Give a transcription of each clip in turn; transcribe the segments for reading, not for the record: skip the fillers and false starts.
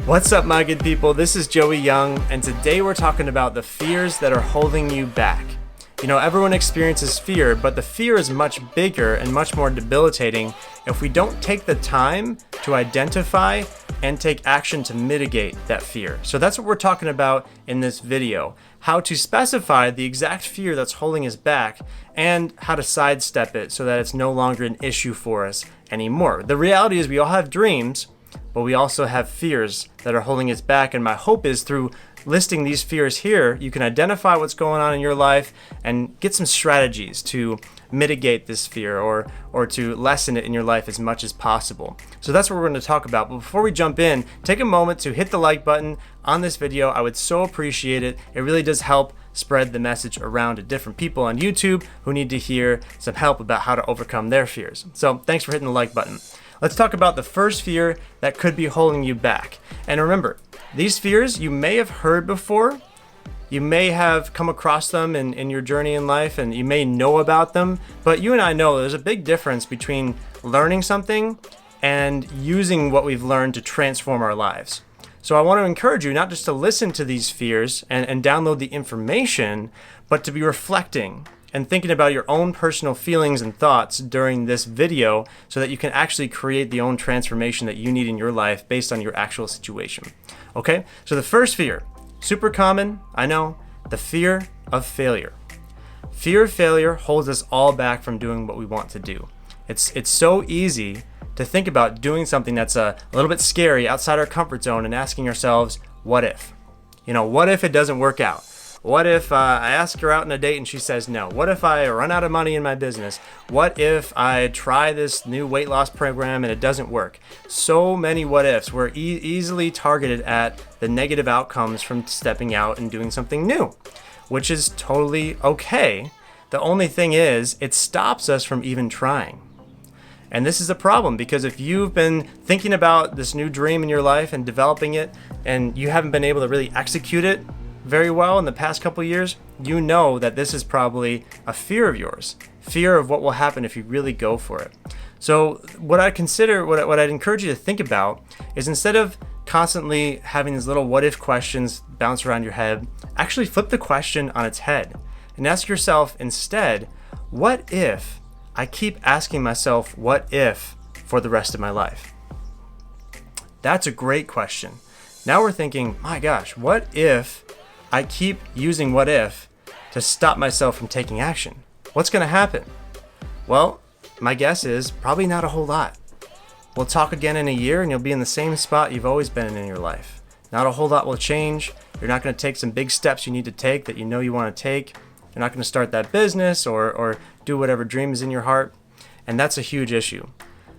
What's up, my good people? This is Joey Young, and today we're talking about the fears that are holding you back. You know, everyone experiences fear, but the fear is much bigger and much more debilitating if we don't take the time to identify and take action to mitigate that fear. So that's what we're talking about in this video. How to specify the exact fear that's holding us back and how to sidestep it so that it's no longer an issue for us anymore. The reality is we all have dreams, but we also have fears that are holding us back. And my hope is through listing these fears here, you can identify what's going on in your life and get some strategies to mitigate this fear or to lessen it in your life as much as possible. So that's what we're going to talk about. But before we jump in, take a moment to hit the like button on this video. I would so appreciate it. It really does help spread the message around to different people on YouTube who need to hear some help about how to overcome their fears. So thanks for hitting the like button. Let's talk about the first fear that could be holding you back. And remember, these fears you may have heard before, you may have come across them in your journey in life, and you may know about them, but you and I know there's a big difference between learning something and using what we've learned to transform our lives. So I want to encourage you not just to listen to these fears and download the information, but to be reflecting and thinking about your own personal feelings and thoughts during this video so that you can actually create the own transformation that you need in your life based on your actual situation. Okay, so the first fear, super common, I know, the fear of failure. Fear of failure holds us all back from doing what we want to do. It's so easy to think about doing something that's a little bit scary outside our comfort zone and asking ourselves, what if? You know, what if it doesn't work out? What if I ask her out on a date and she says no? What if I run out of money in my business? What if I try this new weight loss program and it doesn't work? So many what ifs. We're easily targeted at the negative outcomes from stepping out and doing something new, which is totally okay. The only thing is, it stops us from even trying. And this is a problem because if you've been thinking about this new dream in your life and developing it and you haven't been able to really execute it very well in the past couple years, you know that this is probably a fear of yours, fear of what will happen if you really go for it. So what I'd encourage you to think about is instead of constantly having these little what if questions bounce around your head, actually flip the question on its head and ask yourself instead, what if I keep asking myself what if for the rest of my life? That's a great question. Now we're thinking, my gosh, what if I keep using what if to stop myself from taking action? What's going to happen? Well, my guess is probably not a whole lot. We'll talk again in a year and you'll be in the same spot you've always been in your life. Not a whole lot will change. You're not going to take some big steps you need to take that you know you want to take. You're not going to start that business or do whatever dream is in your heart. And that's a huge issue.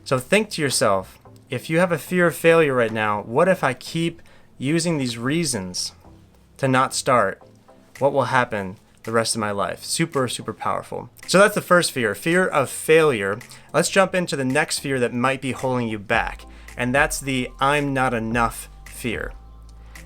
So think to yourself, if you have a fear of failure right now, what if I keep using these reasons to not start? What will happen the rest of my life? Super, super powerful. So that's the first fear, fear of failure. Let's jump into the next fear that might be holding you back. And that's the I'm not enough fear.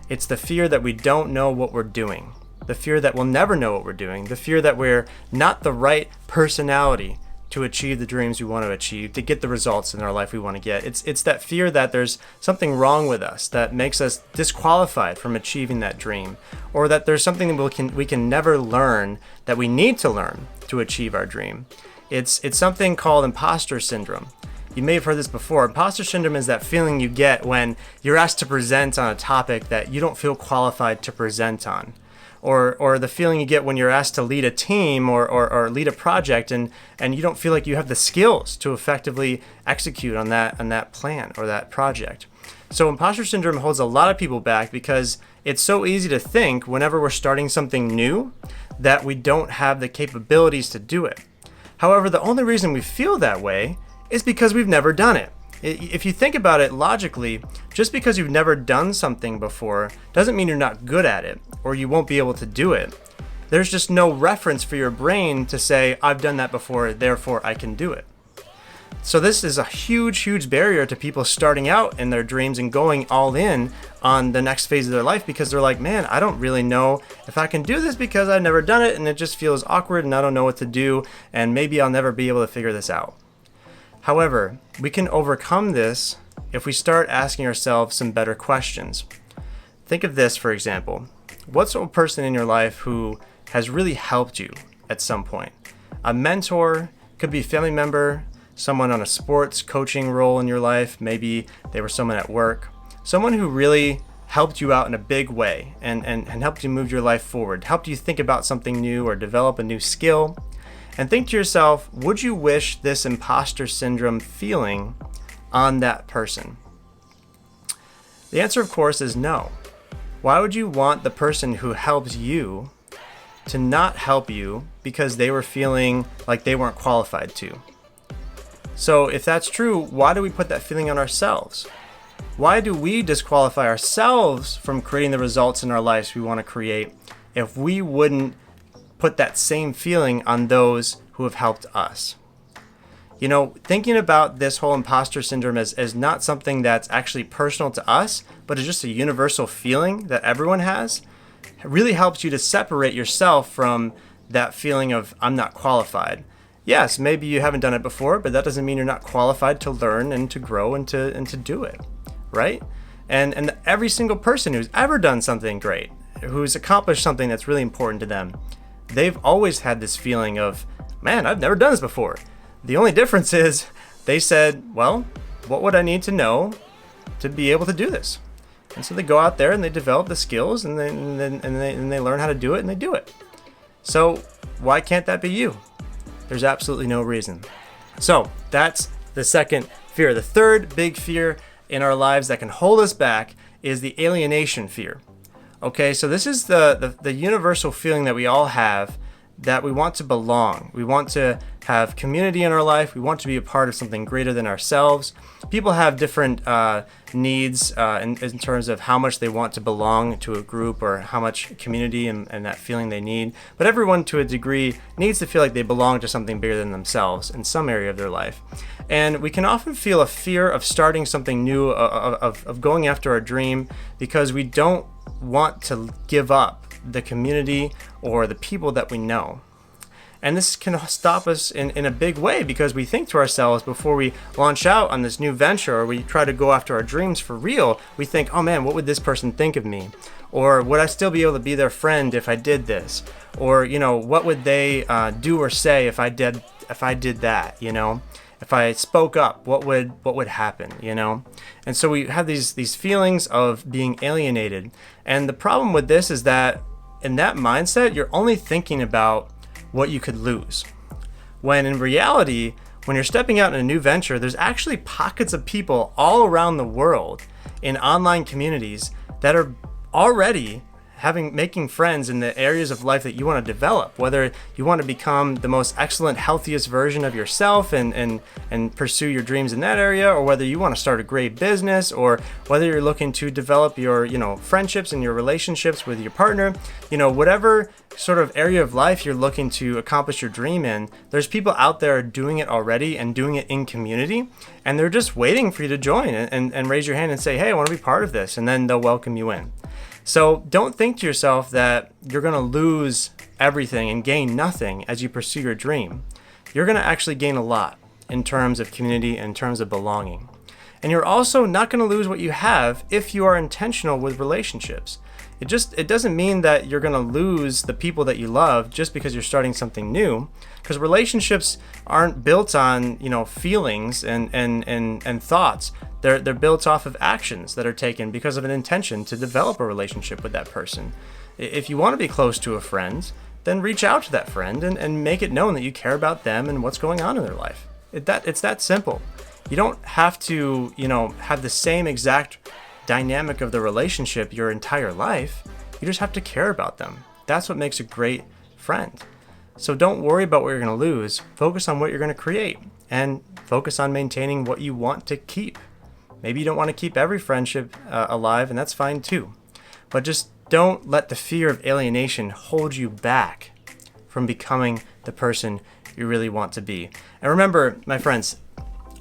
It's the fear that we don't know what we're doing. The fear that we'll never know what we're doing. The fear that we're not the right personality to achieve the dreams we want to achieve, to get the results in our life we want to get. It's that fear that there's something wrong with us that makes us disqualified from achieving that dream, or that there's something that we can never learn that we need to learn to achieve our dream. It's something called imposter syndrome. You may have heard this before. Imposter syndrome is that feeling you get when you're asked to present on a topic that you don't feel qualified to present on. Or the feeling you get when you're asked to lead a team or lead a project and you don't feel like you have the skills to effectively execute on that plan or that project. So imposter syndrome holds a lot of people back because it's so easy to think whenever we're starting something new that we don't have the capabilities to do it. However, the only reason we feel that way is because we've never done it. If you think about it logically, just because you've never done something before doesn't mean you're not good at it or you won't be able to do it. There's just no reference for your brain to say, I've done that before, therefore I can do it. So this is a huge, huge barrier to people starting out in their dreams and going all in on the next phase of their life because they're like, man, I don't really know if I can do this because I've never done it and it just feels awkward and I don't know what to do and maybe I'll never be able to figure this out. However, we can overcome this if we start asking ourselves some better questions. Think of this, for example. What's a person in your life who has really helped you at some point? A mentor, could be a family member, someone on a sports coaching role in your life, maybe they were someone at work, someone who really helped you out in a big way and helped you move your life forward, helped you think about something new or develop a new skill. And think to yourself, would you wish this imposter syndrome feeling on that person? The answer, of course, is no. Why would you want the person who helps you to not help you because they were feeling like they weren't qualified to? So if that's true, why do we put that feeling on ourselves? Why do we disqualify ourselves from creating the results in our lives we want to create if we wouldn't put that same feeling on those who have helped us? You know, thinking about this whole imposter syndrome as not something that's actually personal to us, but is just a universal feeling that everyone has, really helps you to separate yourself from that feeling of I'm not qualified. Yes, maybe you haven't done it before, but that doesn't mean you're not qualified to learn and to grow and to do it, right? And every single person who's ever done something great, who's accomplished something that's really important to them, they've always had this feeling of, man, I've never done this before. The only difference is they said, well, what would I need to know to be able to do this? And so they go out there and they develop the skills and they learn how to do it and they do it. So why can't that be you? There's absolutely no reason. So that's the second fear. The third big fear in our lives that can hold us back is the alienation fear. Okay, so this is the universal feeling that we all have, that we want to belong. We want to have community in our life. We want to be a part of something greater than ourselves. People have different needs in terms of how much they want to belong to a group or how much community and that feeling they need. But everyone, to a degree, needs to feel like they belong to something bigger than themselves in some area of their life. And we can often feel a fear of starting something new, of going after our dream, because we don't want to give up the community or the people that we know. And this can stop us in a big way, because we think to ourselves before we launch out on this new venture or we try to go after our dreams for real, we think, oh man, what would this person think of me? Or would I still be able to be their friend if I did this? Or, you know, what would they do or say if I did that, you know? If I spoke up, what would happen, you know? And so we have these feelings of being alienated. And the problem with this is that in that mindset, you're only thinking about what you could lose. When in reality, when you're stepping out in a new venture, there's actually pockets of people all around the world in online communities that are already making friends in the areas of life that you want to develop, whether you want to become the most excellent, healthiest version of yourself and pursue your dreams in that area, or whether you want to start a great business, or whether you're looking to develop your, you know, friendships and your relationships with your partner, you know, whatever sort of area of life you're looking to accomplish your dream in, there's people out there doing it already and doing it in community, and they're just waiting for you to join and raise your hand and say, hey, I want to be part of this, and then they'll welcome you in. So don't think to yourself that you're going to lose everything and gain nothing as you pursue your dream. You're going to actually gain a lot in terms of community and in terms of belonging. And you're also not going to lose what you have if you are intentional with relationships. It doesn't mean that you're going to lose the people that you love just because you're starting something new, because relationships aren't built on, you know, feelings and thoughts. They're built off of actions that are taken because of an intention to develop a relationship with that person. If you want to be close to a friend, then reach out to that friend and make it known that you care about them and what's going on in their life. It's that simple. You don't have to, you know, have the same exact dynamic of the relationship your entire life. You just have to care about them. That's what makes a great friend. So don't worry about what you're going to lose. Focus on what you're going to create, and focus on maintaining what you want to keep. Maybe you don't want to keep every friendship alive, and that's fine too. But just don't let the fear of alienation hold you back from becoming the person you really want to be. And remember, my friends,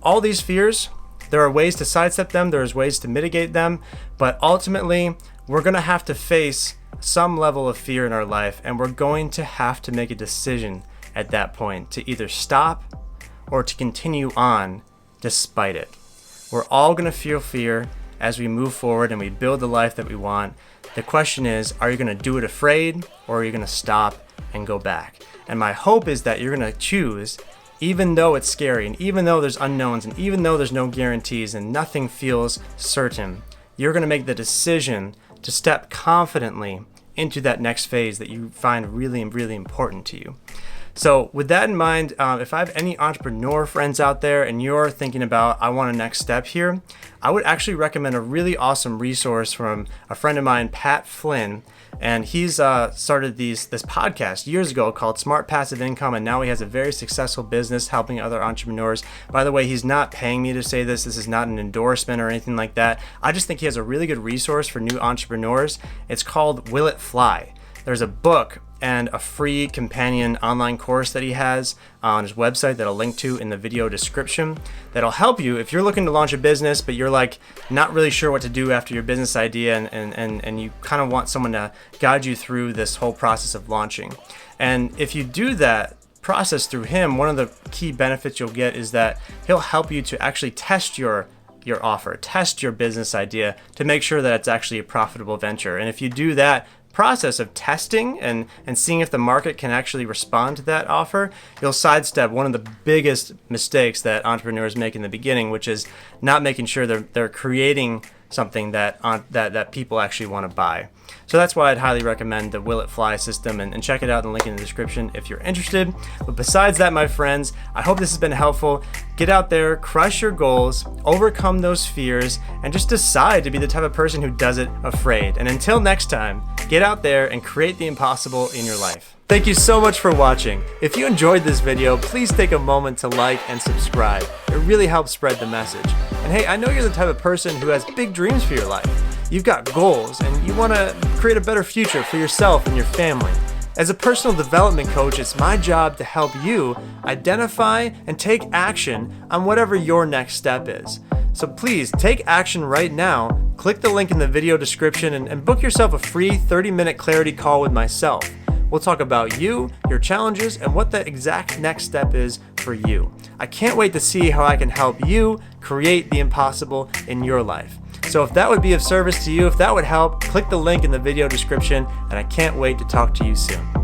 all these fears, there are ways to sidestep them, there's ways to mitigate them, but ultimately, we're going to have to face some level of fear in our life, and we're going to have to make a decision at that point to either stop or to continue on despite it. We're all going to feel fear as we move forward and we build the life that we want. The question is, are you going to do it afraid, or are you going to stop and go back? And my hope is that you're going to choose, even though it's scary, and even though there's unknowns, and even though there's no guarantees and nothing feels certain, you're going to make the decision to step confidently into that next phase that you find really, really important to you. So with that in mind, if I have any entrepreneur friends out there and you're thinking about, I want a next step here, I would actually recommend a really awesome resource from a friend of mine, Pat Flynn. And he's started this podcast years ago called Smart Passive Income, and now he has a very successful business helping other entrepreneurs. By the way, he's not paying me to say this. This is not an endorsement or anything like that. I just think he has a really good resource for new entrepreneurs. It's called Will It Fly? There's a book and a free companion online course that he has on his website that I'll link to in the video description that'll help you if you're looking to launch a business but you're like not really sure what to do after your business idea, and you kind of want someone to guide you through this whole process of launching. And if you do that process through him, one of the key benefits you'll get is that he'll help you to actually test your offer, test your business idea to make sure that it's actually a profitable venture. And if you do that process of testing and seeing if the market can actually respond to that offer, you'll sidestep one of the biggest mistakes that entrepreneurs make in the beginning, which is not making sure they're creating something that people actually want to buy. So that's why I'd highly recommend the Will It Fly system, and check it out in the link in the description if you're interested. But besides that, my friends, I hope this has been helpful. Get out there, crush your goals, overcome those fears, and just decide to be the type of person who does it afraid. And until next time, get out there and create the impossible in your life. Thank you so much for watching. If you enjoyed this video, please take a moment to like and subscribe. It really helps spread the message. And hey, I know you're the type of person who has big dreams for your life. You've got goals and you want to create a better future for yourself and your family. As a personal development coach, it's my job to help you identify and take action on whatever your next step is. So please take action right now. Click the link in the video description and book yourself a free 30-minute clarity call with myself. We'll talk about you, your challenges, and what the exact next step is for you. I can't wait to see how I can help you create the impossible in your life. So if that would be of service to you, if that would help, click the link in the video description, and I can't wait to talk to you soon.